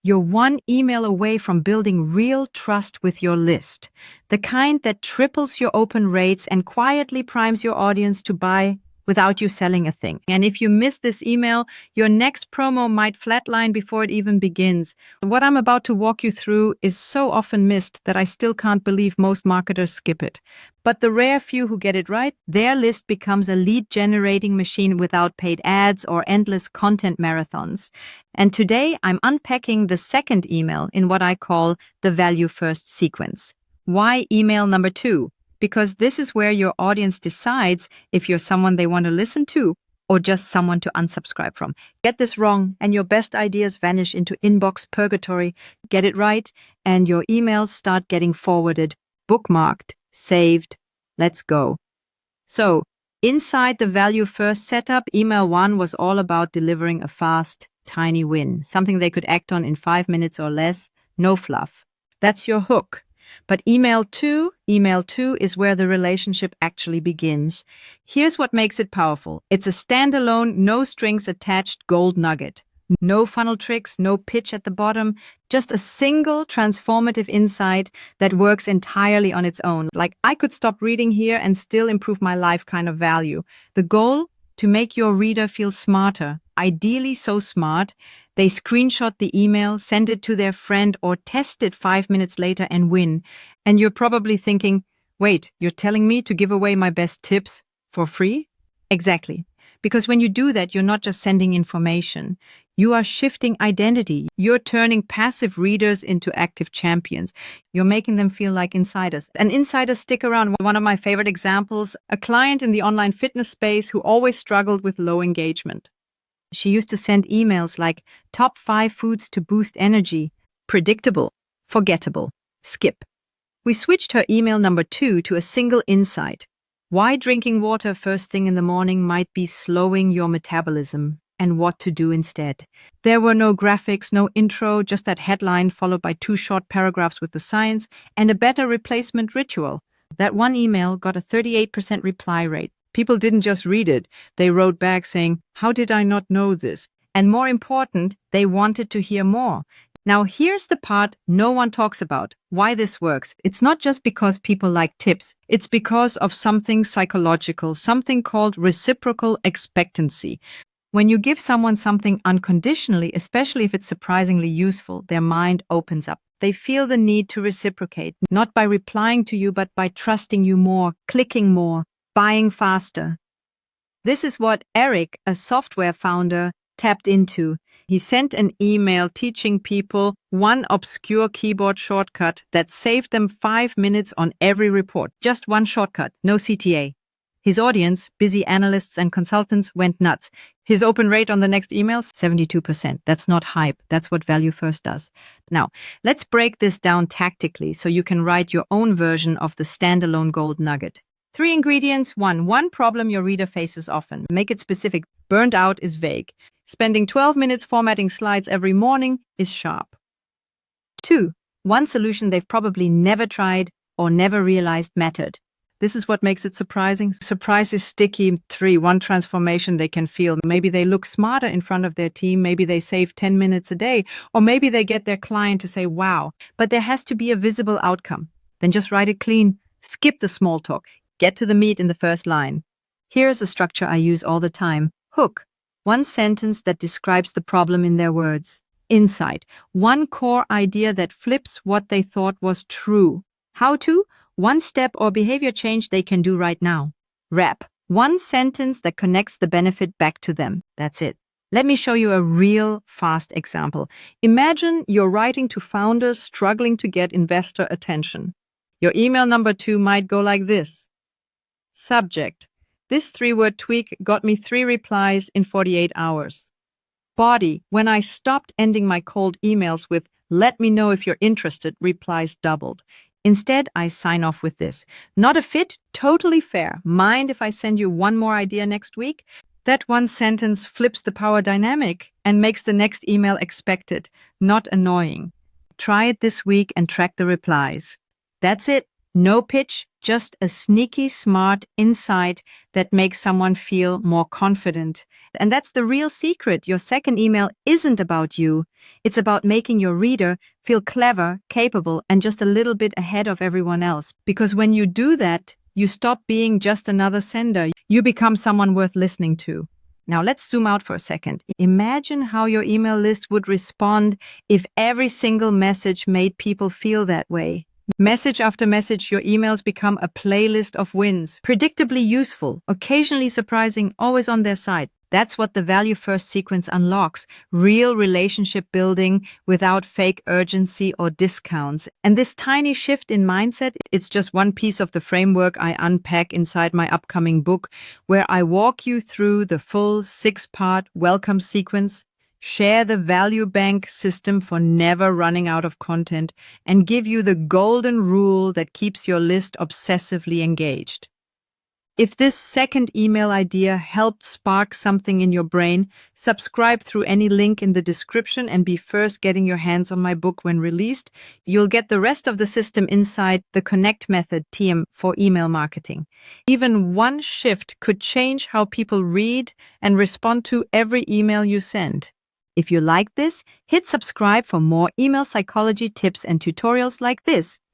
You're one email away from building real trust with your list, the kind that triples your open rates and quietly primes your audience to buy without you selling a thing. And if you miss this email, your next promo might flatline before it even begins. What I'm about to walk you through is so often missed that I still can't believe most marketers skip it. But the rare few who get it right, their list becomes a lead-generating machine without paid ads or endless content marathons. And today, I'm unpacking the second email in what I call the value first sequence. Why email number 2? Because this is where your audience decides if you're someone they want to listen to or just someone to unsubscribe from. Get this wrong, and your best ideas vanish into inbox purgatory. Get it right, and your emails start getting forwarded, bookmarked, saved. Let's go. So, inside the value first setup, email 1 was all about delivering a fast, tiny win, something they could act on in 5 minutes or less, no fluff. That's your hook. But email 2 is where the relationship actually begins. Here's what makes it powerful. It's a standalone, no strings attached gold nugget. No funnel tricks, no pitch at the bottom, just a single transformative insight that works entirely on its own. Like, I could stop reading here and still improve my life kind of value. The goal? To make your reader feel smarter, ideally so smart, they screenshot the email, send it to their friend, or test it 5 minutes later and win. And you're probably thinking, wait, you're telling me to give away my best tips for free? Exactly. Because when you do that, you're not just sending information. You are shifting identity. You're turning passive readers into active champions. You're making them feel like insiders. And insiders stick around. One of my favorite examples, a client in the online fitness space who always struggled with low engagement. She used to send emails like top 5 foods to boost energy, predictable, forgettable, skip. We switched her email number 2 to a single insight. Why drinking water first thing in the morning might be slowing your metabolism, and what to do instead. There were no graphics, no intro, just that headline followed by 2 short paragraphs with the science and a better replacement ritual. That one email got a 38% reply rate. People didn't just read it, they wrote back saying, "How did I not know this?" And more important, they wanted to hear more. Now here's the part no one talks about, why this works. It's not just because people like tips, it's because of something psychological, something called reciprocal expectancy. When you give someone something unconditionally, especially if it's surprisingly useful, their mind opens up. They feel the need to reciprocate, not by replying to you, but by trusting you more, clicking more, buying faster. This is what Eric, a software founder, tapped into. He sent an email teaching people one obscure keyboard shortcut that saved them 5 minutes on every report. Just one shortcut, no CTA. His audience, busy analysts and consultants, went nuts. His open rate on the next email, 72%. That's not hype. That's what Value First does. Now, let's break this down tactically so you can write your own version of the standalone gold nugget. 3 ingredients. 1. One problem your reader faces often. Make it specific. Burned out is vague. Spending 12 minutes formatting slides every morning is sharp. 2. One solution they've probably never tried or never realized mattered. This is what makes it surprising. Surprise is sticky. 3. One transformation they can feel. Maybe they look smarter in front of their team. Maybe they save 10 minutes a day. Or maybe they get their client to say, wow. But there has to be a visible outcome. Then just write it clean. Skip the small talk. Get to the meat in the first line. Here's a structure I use all the time. Hook. One sentence that describes the problem in their words. Insight. One core idea that flips what they thought was true. How to? One step or behavior change they can do right now. Wrap. One sentence that connects the benefit back to them. That's it. Let me show you a real fast example. Imagine you're writing to founders struggling to get investor attention. Your email number 2 might go like this. Subject. This 3-word tweak got me 3 replies in 48 hours. Body. When I stopped ending my cold emails with, "Let me know if you're interested," replies doubled. Instead, I sign off with this. Not a fit? Totally fair. Mind if I send you one more idea next week? That one sentence flips the power dynamic and makes the next email expected, not annoying. Try it this week and track the replies. That's it. No pitch, just a sneaky, smart insight that makes someone feel more confident. And that's the real secret. Your second email isn't about you. It's about making your reader feel clever, capable, and just a little bit ahead of everyone else. Because when you do that, you stop being just another sender. You become someone worth listening to. Now let's zoom out for a second. Imagine how your email list would respond if every single message made people feel that way. Message after message, your emails become a playlist of wins, predictably useful, occasionally surprising, always on their side. That's what the value first sequence unlocks, real relationship building without fake urgency or discounts. And this tiny shift in mindset, it's just one piece of the framework I unpack inside my upcoming book, where I walk you through the full 6-part welcome sequence, share the value bank system for never running out of content, and give you the golden rule that keeps your list obsessively engaged. If this second email idea helped spark something in your brain, subscribe through any link in the description and be first getting your hands on my book when released. You'll get the rest of the system inside the Connect Method TM for email marketing. Even one shift could change how people read and respond to every email you send. If you like this, hit subscribe for more email psychology tips and tutorials like this.